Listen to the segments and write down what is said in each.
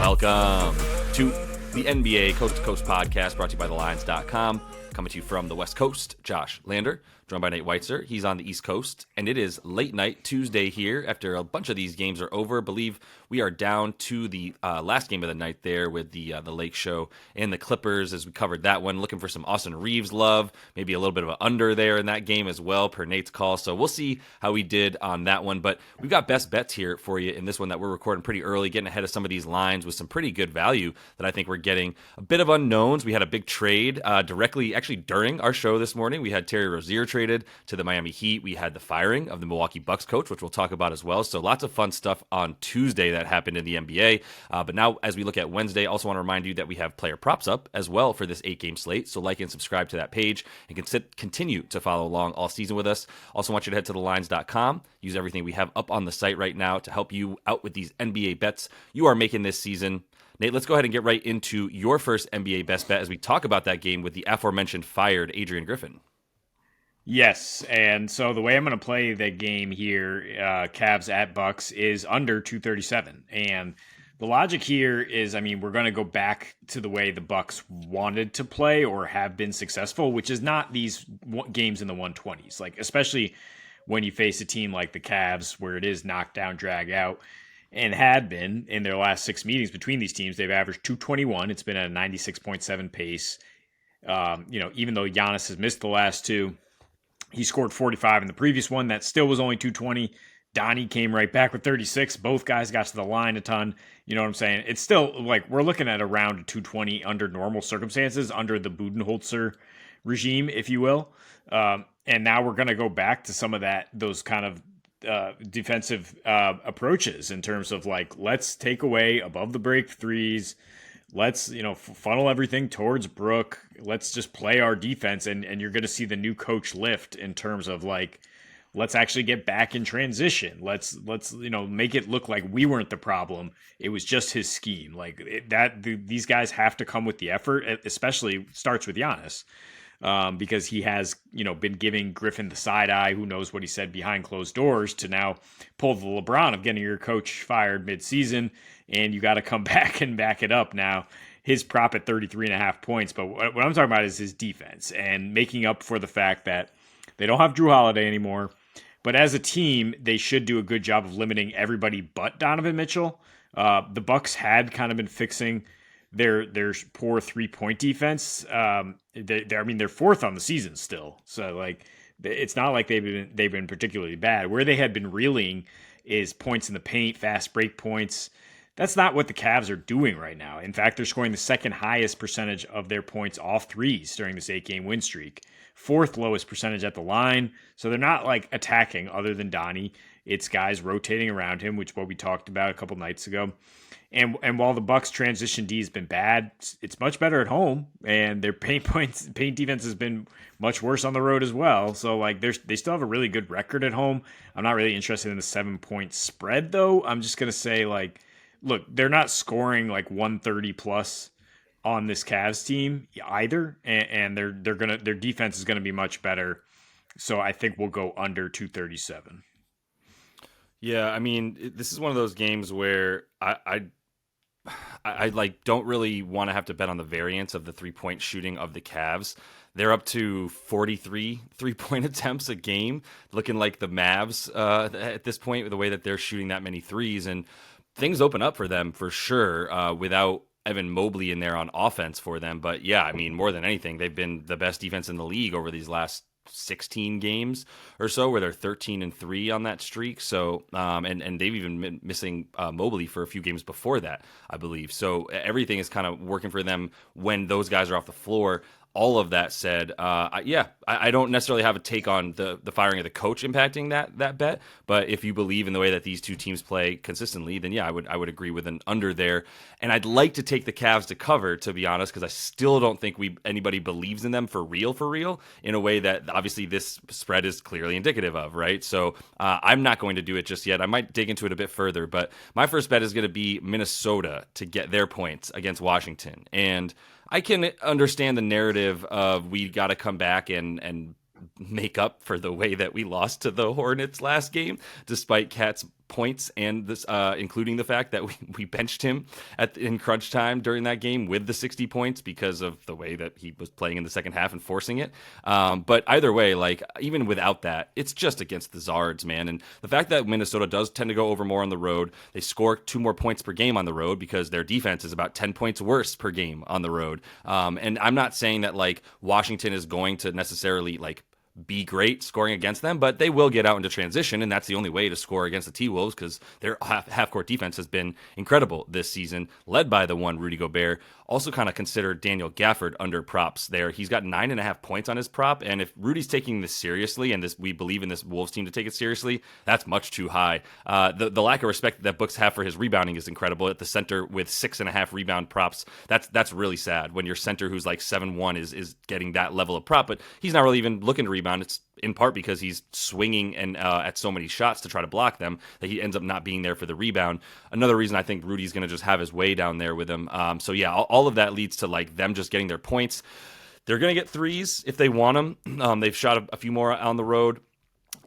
Welcome to the NBA Coast to Coast podcast brought to you by thelines.com. Coming to you from the West Coast, Josh Lander, joined by Nate Weitzer. He's on the East Coast, and it is late night Tuesday here after a bunch of these games are over. I believe we are down to the last game of the night there with the Lake Show and the Clippers as we covered that one. Looking for some Austin Reeves love, maybe a little bit of an under there in that game as well per Nate's call. So we'll see how we did on that one. But we've got best bets here for you in this one that we're recording pretty early, getting ahead of some of these lines with some pretty good value that I think we're getting. A bit of unknowns. We had a big trade directly, actually during our show this morning. We had Terry Rozier traded to the Miami Heat. We had the firing of the Milwaukee Bucks coach, which we'll talk about as well. So lots of fun stuff on Tuesday that happened in the NBA. But now as we look at Wednesday, also want to remind you that we have player props up as well for this 8-game slate. So like and subscribe to that page and continue to follow along all season with us. Also want you to head to thelines.com. Use everything we have up on the site right now to help you out with these NBA bets you are making this season. Nate, let's go ahead and get right into your first NBA best bet as we talk about that game with the aforementioned fired Adrian Griffin. Yes, and so the way I'm going to play the game here, Cavs at Bucks, is under 237. And the logic here is, we're going to go back to the way the Bucks wanted to play or have been successful, which is not these games in the 120s. Like, especially when you face a team like the Cavs, where it is knock down, drag out. And had been in their last 6 meetings between these teams, they've averaged 221. It's been at a 96.7 pace. Even though Giannis has missed the last two, he scored 45 in the previous one. That still was only 220. Donnie came right back with 36. Both guys got to the line a ton. You know what I'm saying? It's still like we're looking at around 220 under normal circumstances, under the Budenholzer regime, if you will. And now we're going to go back to some of those kind of defensive approaches in terms of like, let's take away above the break threes. Let's, funnel everything towards Brook. Let's just play our defense. And you're going to see the new coach lift in terms of like, let's actually get back in transition. Let's make it look like we weren't the problem. It was just his scheme. Like these guys have to come with the effort, especially starts with Giannis. Because he has, been giving Griffin the side eye, who knows what he said behind closed doors, to now pull the LeBron of getting your coach fired midseason, and you got to come back and back it up. Now, his prop at 33.5 points, but what I'm talking about is his defense and making up for the fact that they don't have Drew Holiday anymore, but as a team, they should do a good job of limiting everybody but Donovan Mitchell. The Bucks had kind of been fixing their poor 3-point defense. They're fourth on the season still. So like, it's not like they've been particularly bad. Where they had been reeling is points in the paint, fast break points. That's not what the Cavs are doing right now. In fact, they're scoring the second highest percentage of their points off threes during this 8-game win streak. Fourth lowest percentage at the line. So they're not like attacking other than Donnie. It's guys rotating around him, which is what we talked about a couple nights ago. And while the Bucks transition D has been bad, it's much better at home, and their paint defense has been much worse on the road as well. So like they still have a really good record at home. I'm not really interested in the 7-point spread though. I'm just gonna say like, look, they're not scoring like 130 plus on this Cavs team either, and their defense is gonna be much better. So I think we'll go under 237. Yeah, this is one of those games where I like don't really want to have to bet on the variance of the 3-point shooting of the Cavs. They're up to 43 3-point attempts a game, looking like the Mavs at this point with the way that they're shooting that many threes, and things open up for them for sure without Evan Mobley in there on offense for them. But yeah, more than anything, they've been the best defense in the league over these last 16 games or so, where they're 13-3 on that streak. So, and they've even been missing Mobley for a few games before that, I believe. So everything is kind of working for them when those guys are off the floor. All of that said, I don't necessarily have a take on the firing of the coach impacting that bet, but if you believe in the way that these two teams play consistently, then yeah, I would agree with an under there. And I'd like to take the Cavs to cover, to be honest, because I still don't think anybody believes in them for real, in a way that obviously this spread is clearly indicative of, right? So I'm not going to do it just yet. I might dig into it a bit further, but my first bet is going to be Minnesota to get their points against Washington. And I can understand the narrative of we got to come back and make up for the way that we lost to the Hornets last game, despite Cat's points and this, including the fact that we benched him in crunch time during that game with the 60 points because of the way that he was playing in the second half and forcing it. But either way, like even without that, it's just against the Zards, man. And the fact that Minnesota does tend to go over more on the road, they score 2 more points per game on the road because their defense is about 10 points worse per game on the road. And I'm not saying that like Washington is going to necessarily like be great scoring against them, but they will get out into transition, and that's the only way to score against the T-Wolves because their half-court defense has been incredible this season, led by the one Rudy Gobert. Also kind of consider Daniel Gafford under props there. He's got 9.5 points on his prop, and if Rudy's taking this seriously, and we believe in this Wolves team to take it seriously, that's much too high. The lack of respect that Books have for his rebounding is incredible. At the center with 6.5 rebound props, that's really sad when your center who's like 7'1" is getting that level of prop, but he's not really even looking to rebound. It's in part because he's swinging and at so many shots to try to block them that he ends up not being there for the rebound. Another reason I think Rudy's going to just have his way down there with him. So yeah, all of that leads to like them just getting their points. They're going to get threes if they want them. They've shot a few more on the road,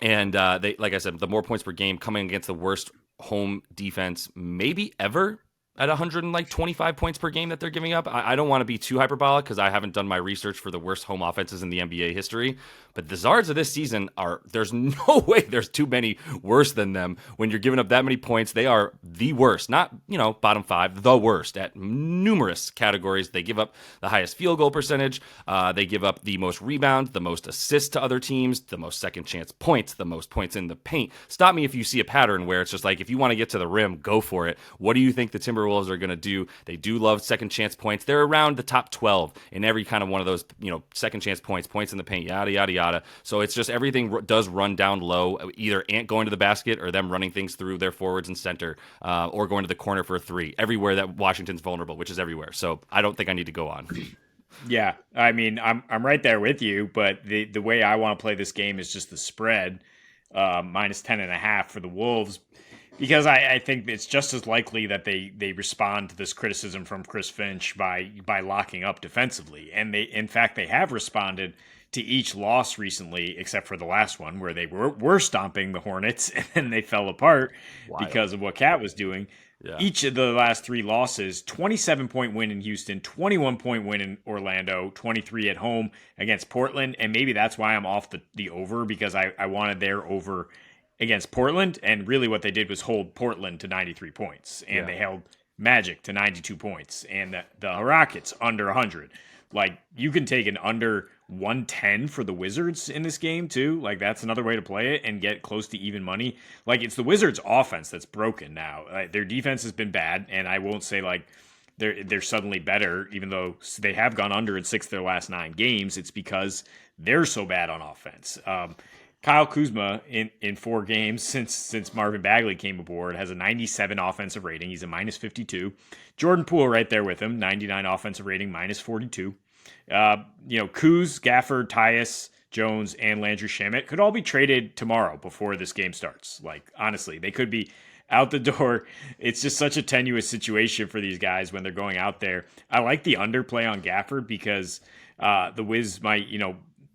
and they, like I said, the more points per game coming against the worst home defense maybe ever at 125 points per game that they're giving up. I don't want to be too hyperbolic because I haven't done my research for the worst home offenses in the NBA history, but the Zards of this season there's no way there's too many worse than them. When you're giving up that many points, they are the worst, not, bottom 5, the worst at numerous categories. They give up the highest field goal percentage. They give up the most rebounds, the most assists to other teams, the most second chance points, the most points in the paint. Stop me if you see a pattern where it's just like, if you want to get to the rim, go for it. What do you think the Timberwolves are going to do? They do love second chance points. They're around the top 12 in every kind of one of those, second chance points in the paint, yada, yada, yada. So it's just everything does run down low, either Ant going to the basket or them running things through their forwards and center, or going to the corner for a 3, everywhere that Washington's vulnerable, which is everywhere. So I don't think I need to go on. Yeah, I mean, I'm right there with you, but the way I want to play this game is just the spread, minus 10.5 for the Wolves, because I think it's just as likely that they respond to this criticism from Chris Finch by locking up defensively, and in fact they have responded to each loss recently, except for the last one where they were stomping the Hornets and then they fell apart because of what Cat was doing. Yeah. Each of the last 3 losses, 27-point win in Houston, 21-point win in Orlando, 23 at home against Portland. And maybe that's why I'm off the over, because I wanted their over against Portland. And really what they did was hold Portland to 93 points. And they held Magic to 92 points. And the Rockets under 100. Like, you can take an under 110 for the Wizards in this game too. Like, that's another way to play it and get close to even money. Like, it's the Wizards offense that's broken now. Their defense has been bad, and I won't say like they're suddenly better, even though they have gone under in 6 of their last 9 games. It's because they're so bad on offense. Kyle Kuzma in 4 games since Marvin Bagley came aboard has a 97 offensive rating. He's a minus 52. Jordan Poole right there with him, 99 offensive rating, minus 42. Kuz, Gafford, Tyus, Jones, and Landry Shamet could all be traded tomorrow before this game starts. Like, honestly, they could be out the door. It's just such a tenuous situation for these guys when they're going out there. I like the underplay on Gafford because the Wiz might,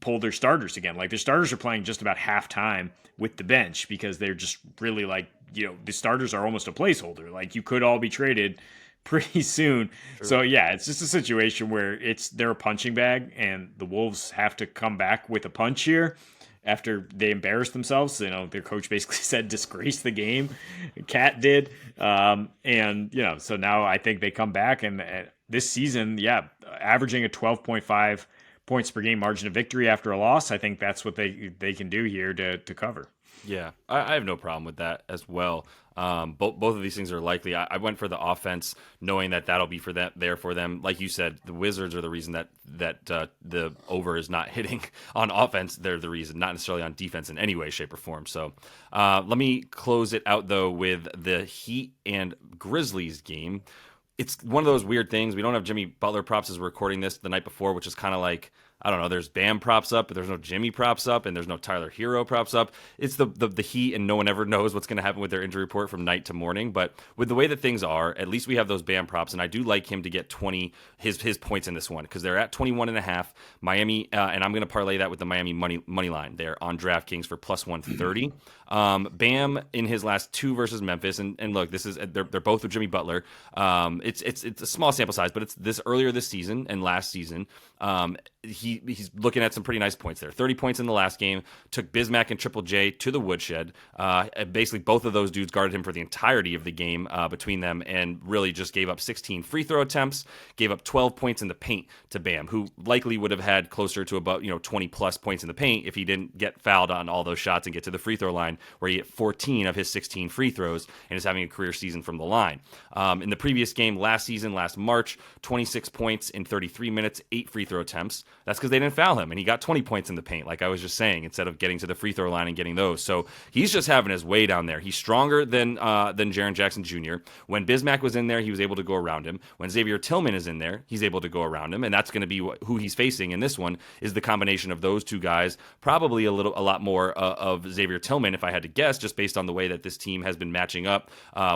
pull their starters again. Like, their starters are playing just about halftime with the bench because they're just really like, the starters are almost a placeholder. Like, you could all be traded pretty soon. Sure. So yeah, it's just a situation where they're a punching bag, and the Wolves have to come back with a punch here after they embarrassed themselves. Their coach basically said disgrace the game. Cat did, so now I think they come back, and this season, averaging a 12.5 points per game margin of victory after a loss. I think that's what they can do here to cover. Yeah, I have no problem with that as well. Both of these things are likely. I went for the offense, knowing that that'll be for them. Like you said, the Wizards are the reason that the over is not hitting on offense. They're the reason, not necessarily on defense in any way, shape, or form. So let me close it out, though, with the Heat and Grizzlies game. It's one of those weird things. We don't have Jimmy Butler props as we're recording this the night before, which is kind of like, I don't know, there's Bam props up, but there's no Jimmy props up, and there's no Tyler Hero props up. It's the Heat, and no one ever knows what's going to happen with their injury report from night to morning. But with the way that things are, at least we have those Bam props, and I do like him to get 20 his points in this one because they're at 21.5. Miami, and I'm going to parlay that with the Miami money line there on DraftKings for plus 130. Bam in his last 2 versus Memphis, and look, they're both with Jimmy Butler. It's a small sample size, but it's this earlier this season and last season. He's looking at some pretty nice points there. 30 points in the last game, took Bismack and Triple J to the woodshed. Basically, both of those dudes guarded him for the entirety of the game between them, and really just gave up 16 free throw attempts, gave up 12 points in the paint to Bam, who likely would have had closer to about 20 plus points in the paint if he didn't get fouled on all those shots and get to the free throw line, where he hit 14 of his 16 free throws and is having a career season from the line. In the previous game last March, 26 points in 33 minutes, 8 free throw attempts. That's because they didn't foul him, and he got 20 points in the paint, like I was just saying, instead of getting to the free throw line and getting those. So he's just having his way down there. He's stronger than Jaren Jackson Jr. When Bismack was in there, he was able to go around him. When Xavier Tillman is in there, he's able to go around him, and that's going to be who he's facing in this one, is the combination of those two guys. Probably a lot more of Xavier Tillman, if I had to guess, just based on the way that this team has been matching up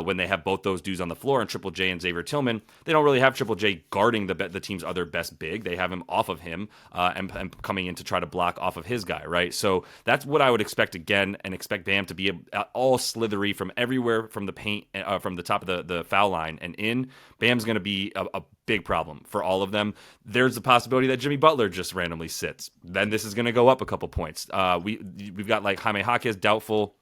when they have both those dudes on the floor, and Triple J and Xavier Tillman. They don't really have Triple J guarding the team's other best big. They have him off of him and coming in to try to block off of his guy, right? So that's what I would expect again, and expect Bam to be all slithery from everywhere from the paint, from the top of the foul line and in. Bam's going to be a big problem for all of them. There's a possibility that Jimmy Butler just randomly sits. Then this is going to go up a couple points. We've got like Jaime Jaquez doubtful,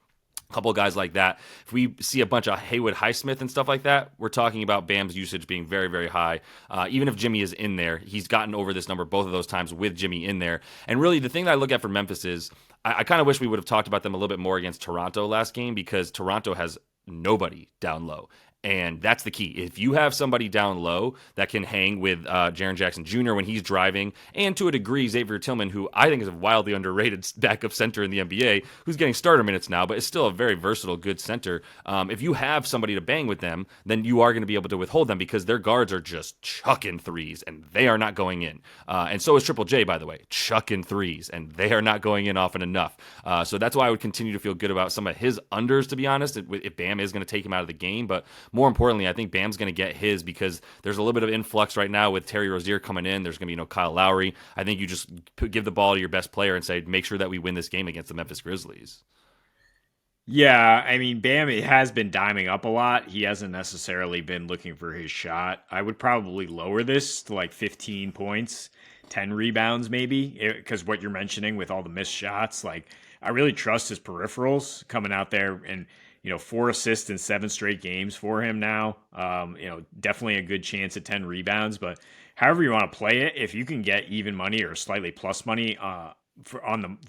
a couple of guys like that. If we see a bunch of Haywood Highsmith and stuff like that, we're talking about Bam's usage being very, very high. Even if Jimmy is in there, he's gotten over this number both of those times with Jimmy in there. And really, the thing that I look at for Memphis is I kind of wish we would have talked about them a little bit more against Toronto last game, because Toronto has nobody down low. And that's the key. If you have somebody down low that can hang with Jaren Jackson Jr. when he's driving, and to a degree Xavier Tillman, who I think is a wildly underrated backup center in the NBA, who's getting starter minutes now, but is still a very versatile, good center. If you have somebody to bang with them, then you are going to be able to withhold them, because their guards are just chucking threes, and they are not going in. And so is Triple J, by the way, chucking threes, and they are not going in often enough. So that's why I would continue to feel good about some of his unders, to be honest, if Bam is going to take him out of the game. But more importantly, I think Bam's going to get his, because there's a little bit of influx right now with Terry Rozier coming in. There's going to be no Kyle Lowry. I think you just give the ball to your best player and say, make sure that we win this game against the Memphis Grizzlies. Yeah, I mean, Bam has been diming up a lot. He hasn't necessarily been looking for his shot. I would probably lower this to like 15 points, 10 rebounds maybe, because what you're mentioning with all the missed shots, like I really trust his peripherals coming out there, and 4 assists in 7 straight games for him now. Definitely a good chance at 10 rebounds, but however you want to play it, if you can get even money or slightly plus money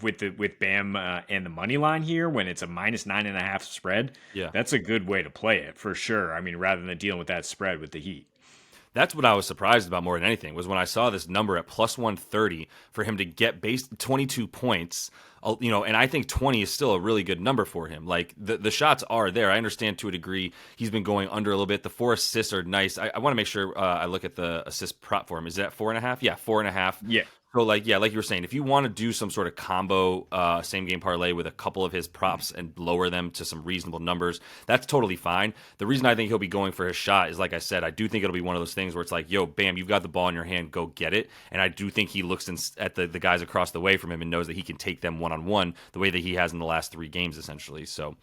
with Bam and the money line here when it's a -9.5 spread, yeah, that's a good way to play it for sure. I mean, rather than dealing with that spread with the Heat. That's what I was surprised about more than anything, was when I saw this number at plus 130 for him to get base 22 points. And I think 20 is still a really good number for him. Like the shots are there. I understand to a degree he's been going under a little bit. The 4 assists are nice. I want to make sure I look at the assist prop for him. Is that 4.5? Yeah, 4.5. Yeah. So like you were saying, if you want to do some sort of combo same game parlay with a couple of his props and lower them to some reasonable numbers, that's totally fine. The reason I think he'll be going for his shot is, like I said, I do think it'll be one of those things where it's like, yo, Bam, you've got the ball in your hand, go get it. And I do think he looks at the guys across the way from him and knows that he can take them one-on-one the way that he has in the last 3 games, essentially. So,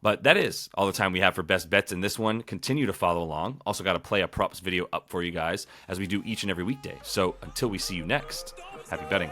but that is all the time we have for best bets in this one. Continue to follow along. Also got to play a props video up for you guys, as we do each and every weekday. So until we see you next, happy betting.